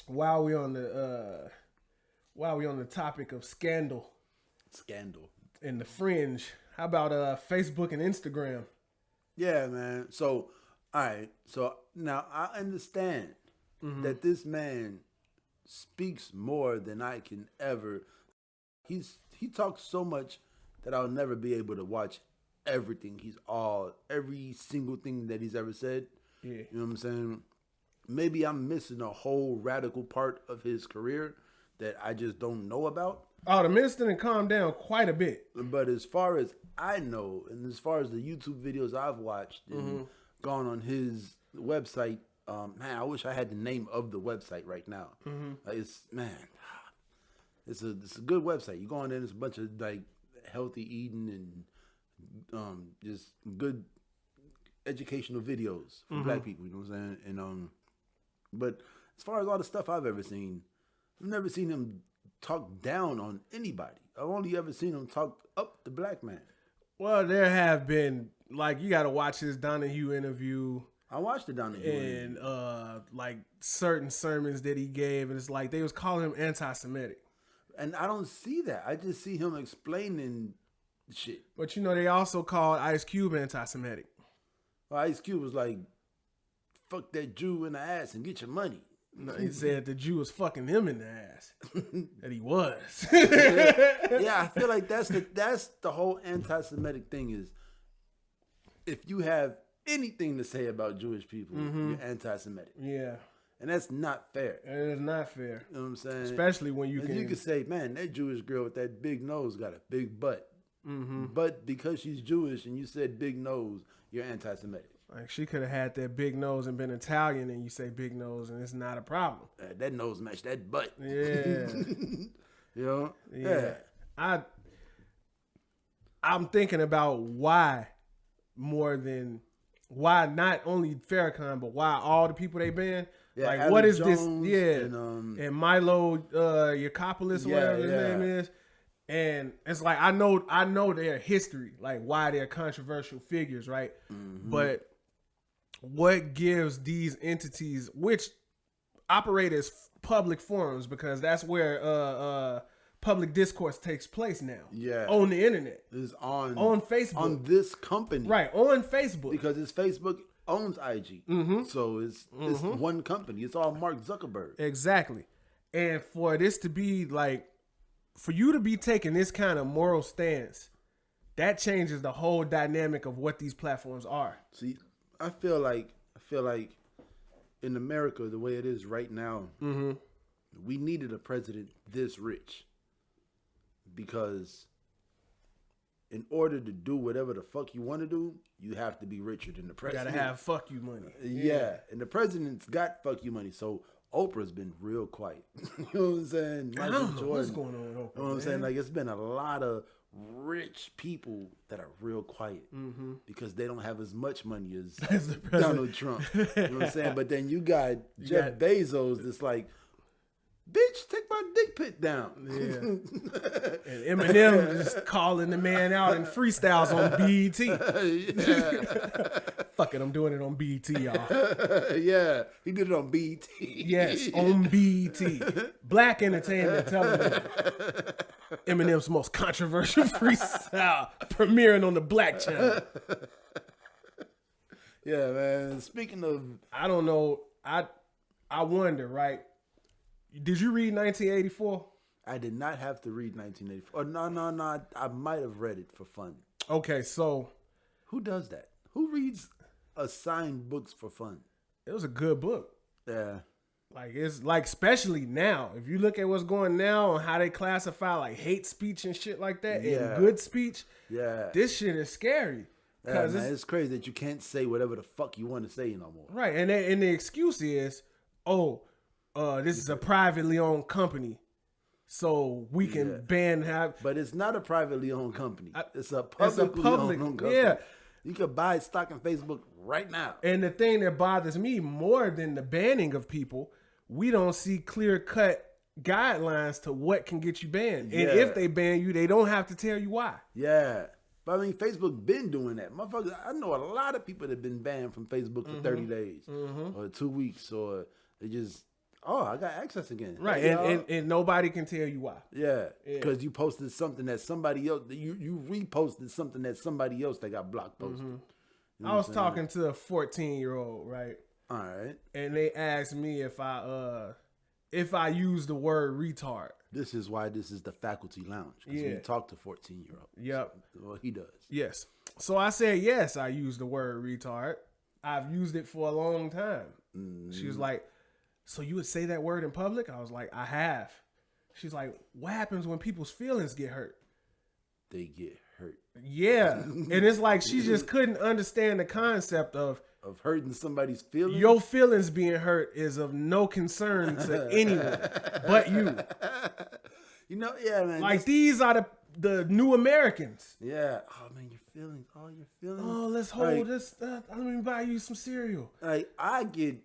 while we on the topic of scandal and the fringe, how about Facebook and Instagram? Yeah, man. So, all right. So now I understand that this man speaks more than I can ever. He talks so much that I'll never be able to watch everything. Every single thing that he's ever said. Yeah. You know what I'm saying? Maybe I'm missing a whole radical part of his career that I just don't know about. Oh, the minister done calmed down quite a bit. But as far as I know, and as far as the YouTube videos I've watched and gone on his website, man, I wish I had the name of the website right now. It's a good website. You go on there, there's a bunch of like healthy eating and just good educational videos for black people. You know what I'm saying? And but as far as all the stuff I've ever seen, I've never seen him talk down on anybody. I've only ever seen him talk up the black man. Well, there have been, like, you got to watch his Donahue interview. I watched the Donahue interview. And, like, certain sermons that he gave, and it's like they was calling him anti-Semitic. And I don't see that. I just see him explaining shit. But, you know, they also called Ice Cube anti-Semitic. Well, Ice Cube was like, fuck that Jew in the ass and get your money. No, he said the Jew was fucking him in the ass. That he was. Yeah, I feel like that's the whole anti-Semitic thing is, if you have anything to say about Jewish people, you're anti-Semitic. Yeah. And that's not fair. It is not fair. You know what I'm saying? Especially when you can say, man, that Jewish girl with that big nose got a big butt. But because she's Jewish and you said big nose, you're anti-Semitic. Like, she could have had that big nose and been Italian, and you say big nose, and it's not a problem. That nose matched that butt. Yeah. You know? Yeah. I'm thinking about why not only Farrakhan, but why all the people they banned. Yeah, like, Alex what is Jones this? Yeah. And Milo Yiannopoulos, whatever his name is. And it's like, I know their history, like why they're controversial figures, right? But what gives these entities, which operate as public forums, because that's where public discourse takes place now. Yeah, on the internet, is on Facebook, on this company, right? On Facebook, because it's Facebook owns IG, so it's one company. It's all Mark Zuckerberg, exactly. And for this to be like, for you to be taking this kind of moral stance, that changes the whole dynamic of what these platforms are. See, I feel like in America, the way it is right now, we needed a president this rich, because in order to do whatever the fuck you want to do, you have to be richer than the president. You gotta have fuck you money. Yeah, and the president's got fuck you money, so Oprah's been real quiet. You know what I'm saying? I don't know what's going on with Oprah. You know what I'm saying? Like, it's been a lot of rich people that are real quiet because they don't have as much money as Donald Trump. You know what I'm saying? But then you got Jeff Bezos that's like, bitch, take my dick pic down. Yeah. And Eminem just calling the man out in freestyles on BET. Fuck it, I'm doing it on BET, y'all. Yeah, he did it on BET. Yes, on BET. Black Entertainment Television. Eminem's most controversial freestyle premiering on the Black Channel. Yeah, man. Speaking of, I don't know. I wonder, right? Did you read 1984? I did not have to read 1984. Oh, no. I might have read it for fun. Okay, so who does that? Who reads assigned books for fun? It was a good book. Yeah. Like, it's like, especially now, if you look at what's going now and how they classify like hate speech and shit like that and good speech, this shit is scary. Yeah, man, it's crazy that you can't say whatever the fuck you want to say no more. Right, and the excuse is, this is a privately owned company, so we can ban. But it's not a privately owned company. It's a publicly owned company. Yeah. You could buy stock in Facebook right now. And the thing that bothers me more than the banning of people, we don't see clear-cut guidelines to what can get you banned. And if they ban you, they don't have to tell you why. Yeah. But I mean, Facebook been doing that. Motherfuckers, I know a lot of people that have been banned from Facebook for 30 days or 2 weeks, or they just oh, I got access again. Right, and nobody can tell you why. Yeah, because you posted something that somebody else, you reposted something that somebody else that got blocked posted. You know I was talking to a 14-year-old, right? All right. And they asked me if I use the word retard. This is why this is the faculty lounge. Because we talk to 14-year-olds. Yep. Well, he does. Yes. So I said, yes, I use the word retard. I've used it for a long time. She was like, so you would say that word in public? I was like, I have. She's like, what happens when people's feelings get hurt? They get hurt. Yeah. And it's like she just couldn't understand the concept of hurting somebody's feelings. Your feelings being hurt is of no concern to anyone but you. You know, yeah, man. Like these are the new Americans. Yeah. Oh man, your feelings. Oh, your feelings. Oh, let's hold this. Let me buy you some cereal. Like I get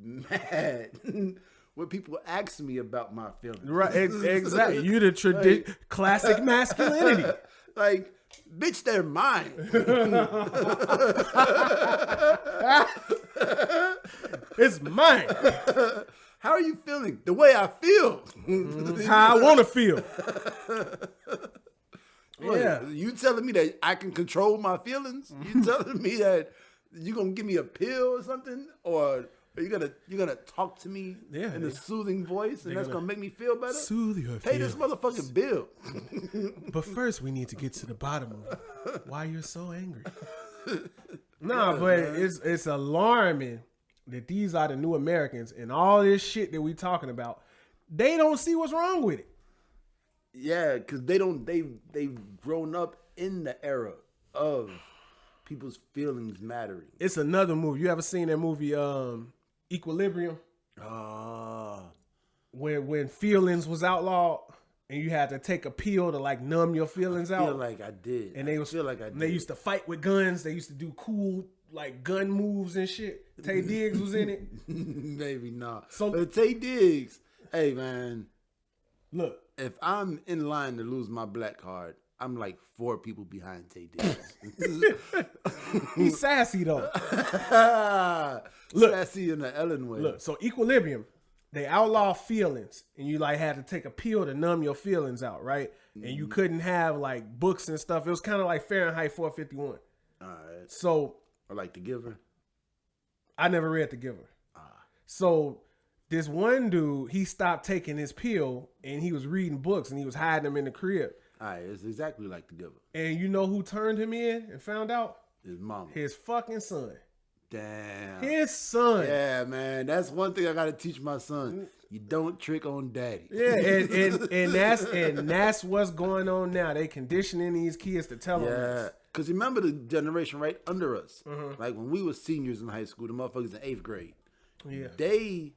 mad when people ask me about my feelings. Right. Exactly. You the classic masculinity. Like, bitch, they're mine. It's mine. How are you feeling? The way I feel. How I want to feel. Yeah. You telling me that I can control my feelings? You telling me that you gonna give me a pill or something? Or are you gonna talk to me in a soothing voice and that's gonna make me feel better? Soothe your Pay this motherfucking bill. But first we need to get to the bottom of why you're so angry. Nah, but it's alarming that these are the new Americans and all this shit that we talking about. They don't see what's wrong with it. Yeah, because they've grown up in the era of people's feelings mattering. It's another movie. You ever seen that movie Equilibrium? When feelings was outlawed and you had to take a pill to like numb your feelings out. I feel like I did. And they used to fight with guns. They used to do cool like gun moves and shit. Tay Diggs was in it. Maybe not. But Tay Diggs, hey man, look. If I'm in line to lose my black card, I'm like 4 people behind Tay Diggs. He's sassy though. Look, sassy in the Ellen way. Look, so Equilibrium, they outlaw feelings, and you like had to take a pill to numb your feelings out, right? And you couldn't have like books and stuff. It was kind of like Fahrenheit 451. All right. So, or like The Giver. I never read The Giver. So this one dude, he stopped taking his pill, and he was reading books, and he was hiding them in the crib. All right, it's exactly like The Giver. And you know who turned him in and found out? His mama. His fucking son. Damn. His son. Yeah, man. That's one thing I gotta teach my son. You don't trick on daddy. Yeah, and that's what's going on now. They conditioning these kids to tell them this. Because remember the generation right under us. Like when we were seniors in high school, the motherfuckers in 8th grade. Yeah. They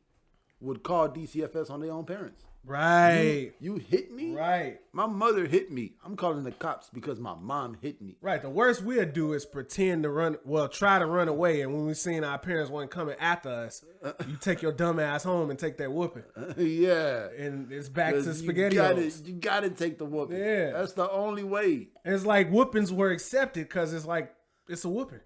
would call DCFS on their own parents. Right. You hit me? Right. My mother hit me. I'm calling the cops because my mom hit me. Right. The worst we'll do is pretend to try to run away. And when we seen our parents weren't coming after us, you take your dumb ass home and take that whooping. Yeah. And it's back to SpaghettiOs. You gotta take the whooping. Yeah. That's the only way. And it's like whoopings were accepted because it's like, it's a whooping.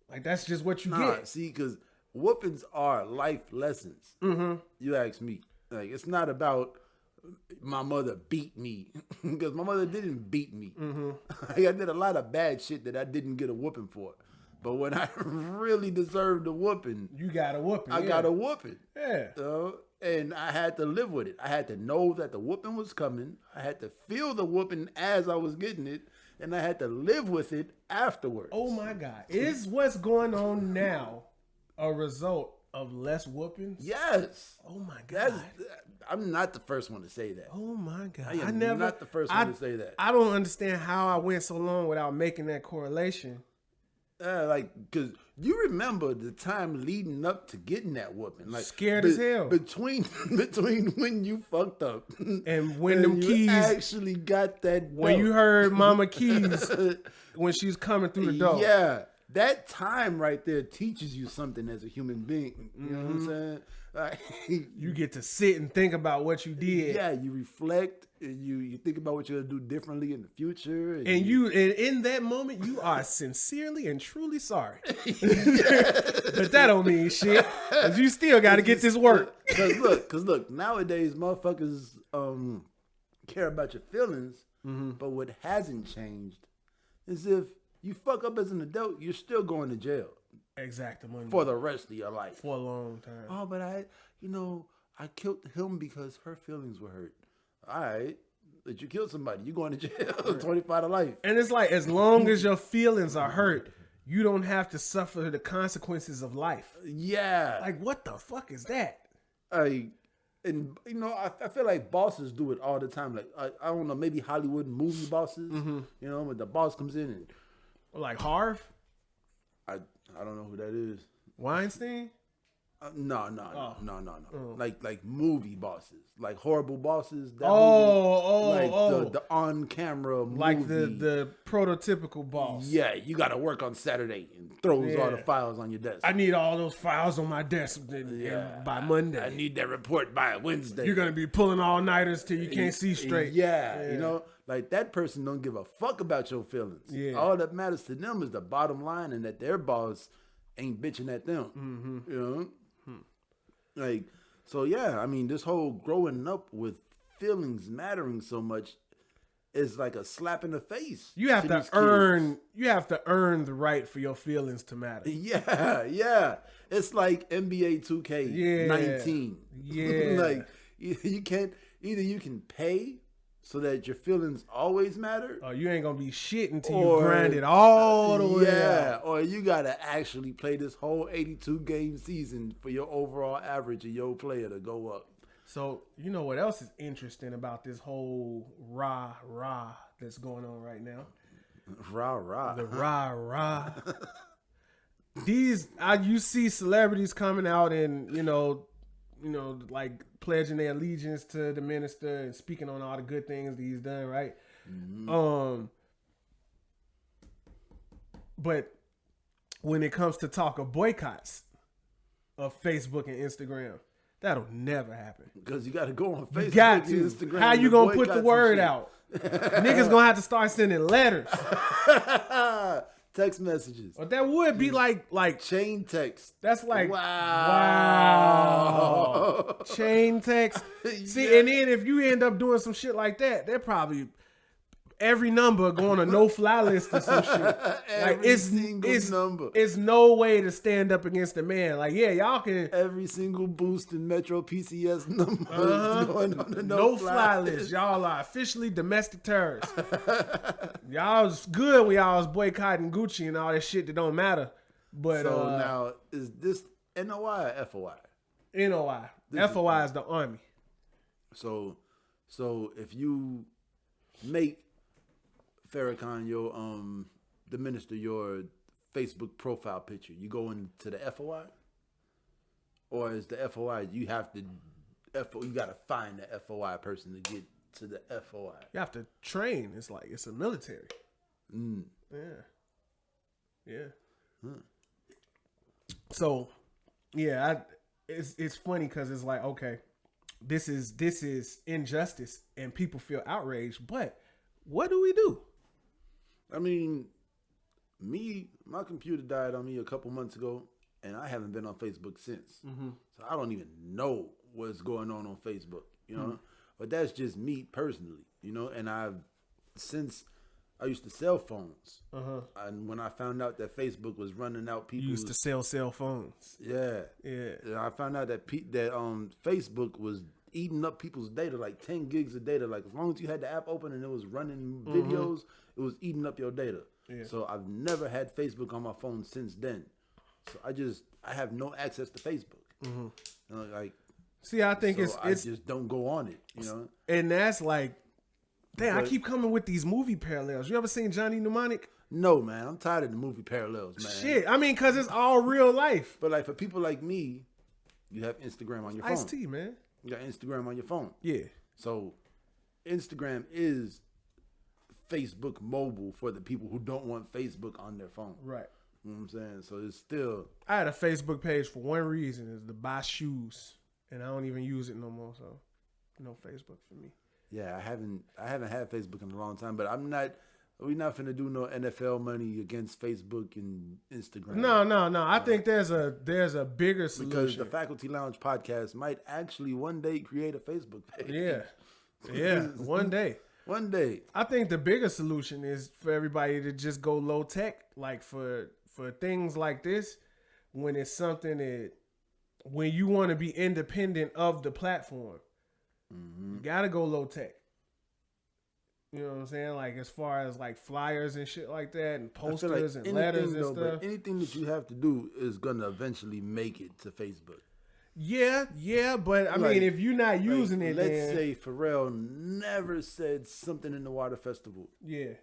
Like that's just what you get. See, because whoopings are life lessons. You ask me. Like, it's not about my mother beat me, because my mother didn't beat me. I did a lot of bad shit that I didn't get a whooping for. But when I really deserved a whooping, you got a whooping. I got a whooping. Yeah. And I had to live with it. I had to know that the whooping was coming. I had to feel the whooping as I was getting it. And I had to live with it afterwards. Oh, my God. Is what's going on now a result of less whoopings? Yes. Oh my God. I'm not the first one to say that. Oh my God. I am not the first one to say that. I don't understand how I went so long without making that correlation. Because you remember the time leading up to getting that whooping. Like scared as hell. Between when you fucked up and when them keys actually got that when you heard Mama Keys when she's coming through the door. Yeah. That time right there teaches you something as a human being. You know what I'm saying? You get to sit and think about what you did. Yeah, you reflect and you think about what you're gonna do differently in the future. And in that moment, you are sincerely and truly sorry. But that don't mean shit. Cause you still got to get this work. Cause look, nowadays motherfuckers care about your feelings, but what hasn't changed is if you fuck up as an adult, you're still going to jail. Exactly. For the rest of your life. For a long time. Oh, but I killed him because her feelings were hurt. All right. But you killed somebody. You're going to jail. 25 to life. And it's like, as long as your feelings are hurt, you don't have to suffer the consequences of life. Yeah. Like, what the fuck is that? And I feel like bosses do it all the time. Like, I don't know, maybe Hollywood movie bosses, when the boss comes in and... Like Harv? I don't know who that is. Weinstein? No. Like movie bosses, like horrible bosses. The on camera movie. Like the prototypical boss. Yeah, you got to work on Saturday and throws all the files on your desk. I need all those files on my desk by Monday. I need that report by Wednesday. You're gonna be pulling all nighters till you can't see straight. Yeah, like that person don't give a fuck about your feelings. Yeah. All that matters to them is the bottom line, and that their boss ain't bitching at them. Like, so yeah, I mean, this whole growing up with feelings mattering so much is like a slap in the face. You have to earn the right for your feelings to matter. Yeah. It's like NBA 2K19. Yeah. Like you can't, either you can pay so that your feelings always matter. Oh, you ain't gonna be shit until you grind it all the way out. Or you gotta actually play this whole 82 game season for your overall average of your player to go up. So you know what else is interesting about this whole rah that's going on right now? Rah. The rah. You see celebrities coming out and like pledging their allegiance to the minister and speaking on all the good things that he's done, right? But when it comes to talk of boycotts of Facebook and Instagram, that'll never happen. Because you got to go on Facebook you got to. and Instagram. How you gonna put the word out? Niggas gonna have to start sending letters. Text messages. But that would be like chain text. That's like wow. Chain text. See, and then if you end up doing some shit like that, they're probably every number going on a no-fly list or some shit. Like it's number. It's no way to stand up against the man. Like, yeah, y'all can. Every single boost in Metro PCS number is going on a no-fly list. Y'all are officially domestic terrorists. Y'all was good when y'all was boycotting Gucci and all that shit that don't matter. But so now, is this NOI or FOI? NOI. FOI is the army. So if you make Farrakhan, the minister, your Facebook profile picture, you go into the FOI, or is the FOI you gotta find the FOI person to get to the FOI? You have to train. It's like it's a military. Yeah. So, yeah, it's funny because it's like, okay, this is injustice and people feel outraged, but what do we do? I mean, my computer died on me a couple months ago, and I haven't been on Facebook since. So I don't even know what's going on Facebook, But that's just me personally, and since I used to sell phones, and when I found out that Facebook was running out people used to sell cell phones. Yeah. And I found out that Facebook was eating up people's data, like 10 gigs of data. Like, as long as you had the app open and it was running videos, it was eating up your data. Yeah. So I've never had Facebook on my phone since then. So I have no access to Facebook. See, I think I just don't go on it, And that's like, damn, I keep coming with these movie parallels. You ever seen Johnny Mnemonic? No, man. I'm tired of the movie parallels, man. Shit. I mean, because it's all real life. But like for people like me, you have Instagram on your phone. Ice-T, man. You got Instagram on your phone. Yeah. So Instagram is Facebook mobile for the people who don't want Facebook on their phone. Right. You know what I'm saying? So it's still... I had a Facebook page for one reason, is to buy shoes. and I don't even use it no more. So, no Facebook for me. Yeah, I haven't had Facebook in a long time, but we're not finna do no NFL money against Facebook and Instagram. No. I think there's a bigger solution. Because the Faculty Lounge podcast might actually one day create a Facebook page. Yeah, one day. One day. I think the bigger solution is for everybody to just go low tech, like for things like this, when it's something that, when you want to be independent of the platform, you gotta go low tech. You know what I'm saying? Like as far as like flyers and shit like that, and posters and letters and stuff. Anything that you have to do is gonna eventually make it to Facebook. Yeah, but I mean, if you're not using it, let's say Pharrell never said something in the Water Festival. Yeah,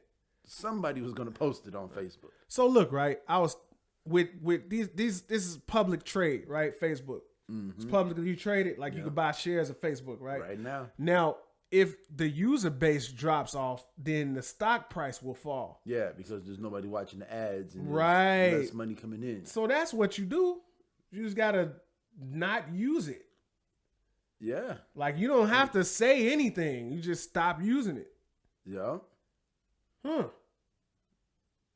somebody was gonna post it on Facebook. So look, right? I was with these. This is public trade, right? Facebook. It's publicly traded. Like you can buy shares of Facebook, right? Right now. Now, if the user base drops off, then the stock price will fall. Yeah, because there's nobody watching the ads and there's less money coming in. So that's what you do. You just gotta not use it. Yeah. Like you don't have to say anything. You just stop using it. Yeah.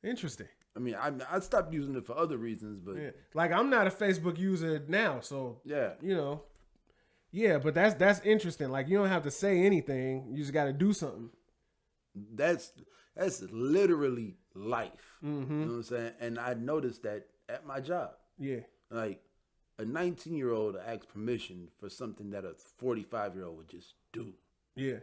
Interesting. I mean, I stopped using it for other reasons, but like I'm not a Facebook user now, so yeah, you know, yeah. But that's interesting. Like you don't have to say anything. You just got to do something. That's literally life. You know what I'm saying? And I noticed that at my job. Yeah. Like a 19-year-old asks permission for something that a 45-year-old would just do. Yeah.